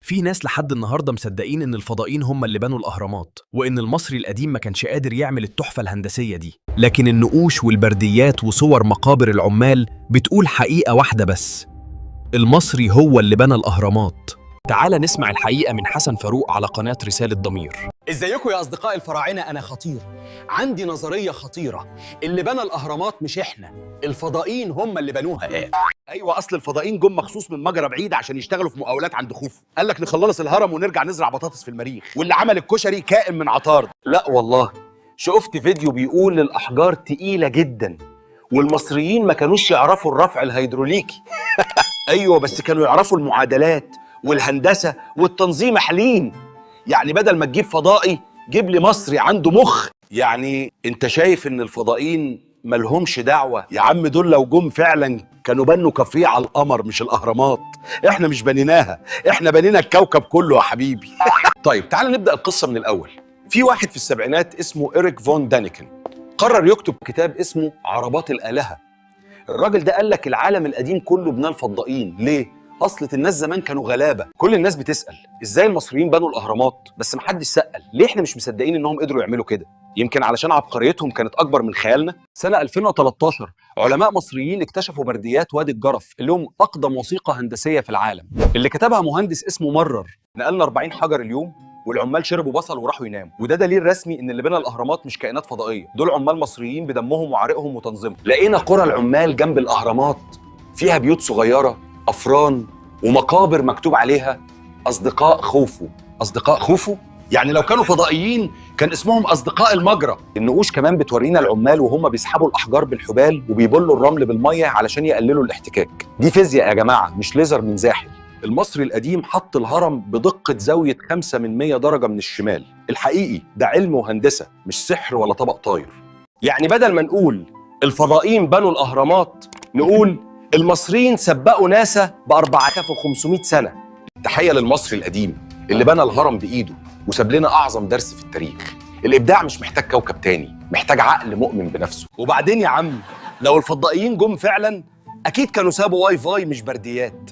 في ناس لحد النهارده مصدقين إن الفضائيين هم اللي بنوا الأهرامات، وإن المصري القديم ما كانش قادر يعمل التحفة الهندسية دي. لكن النقوش والبرديات وصور مقابر العمال بتقول حقيقة واحدة بس: المصري هو اللي بنى الأهرامات. تعال نسمع الحقيقة من حسن فاروق على قناة رسالة ضمير. ازيكم يا اصدقاء الفراعنه؟ انا خطير، عندي نظريه خطيره. اللي بنى الاهرامات مش احنا، الفضائيين هم اللي بنوها. ايوه، اصل الفضائيين جم مخصوص من مجرى بعيد عشان يشتغلوا في مقاولات عند خوفو. قال لك نخلص الهرم ونرجع نزرع بطاطس في المريخ، واللي عمل الكشري كائن من عطارد. لا والله، شفت فيديو بيقول الأحجار تقيلة جدا والمصريين ما كانوش يعرفوا الرفع الهيدروليكي. ايوه، بس كانوا يعرفوا المعادلات والهندسه والتنظيم حلين. يعني بدل ما تجيب فضائي جيب لي مصري عنده مخ. يعني انت شايف ان الفضائيين ملهمش دعوه؟ يا عم دول لو جم فعلا كانوا بنوا كافيه على القمر مش الاهرامات. احنا مش بنيناها، احنا بنينا الكوكب كله يا حبيبي. طيب تعال نبدأ القصة من الأول. في واحد في السبعينات اسمه إريك فون دانيكن قرر يكتب كتاب اسمه عربات الآلهة. الراجل ده قال لك العالم القديم كله بناه الفضائيين. ليه؟ أصلة الناس زمان كانوا غلابة. كل الناس بتسأل إزاي المصريين بنوا الأهرامات، بس محدش سأل ليه إحنا مش مصدقين إنهم قدروا يعملوا كده. يمكن علشان عبقريتهم كانت أكبر من خيالنا. سنة 2013 علماء مصريين اكتشفوا برديات وادي الجرف اللي هم أقدم وثيقة هندسية في العالم، اللي كتبها مهندس اسمه مرر. نقلنا 40 حجر اليوم والعمال شربوا بصل وراحوا يناموا، وده دليل رسمي ان اللي بنى الاهرامات مش كائنات فضائيه، دول عمال مصريين بدمهم وعرقهم وتنظيمهم. لقينا قرى العمال جنب الاهرامات فيها بيوت صغيره، افران، ومقابر مكتوب عليها اصدقاء خوفو. اصدقاء خوفو؟ يعني لو كانوا فضائيين كان اسمهم اصدقاء المجرى. النقوش كمان بتورينا العمال وهم بيسحبوا الاحجار بالحبال وبيبلوا الرمل بالميه علشان يقللوا الاحتكاك. دي فيزياء يا جماعه، مش ليزر من زاحل. المصري القديم حط الهرم بدقة زاوية 5/100 درجة من الشمال. الحقيقي ده علم وهندسة، مش سحر ولا طبق طاير. يعني بدل ما نقول الفضائيين بنوا الأهرامات نقول المصريين سبقوا ناسا ب4500 سنة. تحية للمصري القديم اللي بنى الهرم بإيده وساب لنا أعظم درس في التاريخ. الإبداع مش محتاج كوكب تاني، محتاج عقل مؤمن بنفسه. وبعدين يا عم، لو الفضائيين جم فعلا اكيد كانوا سابوا واي فاي مش برديات.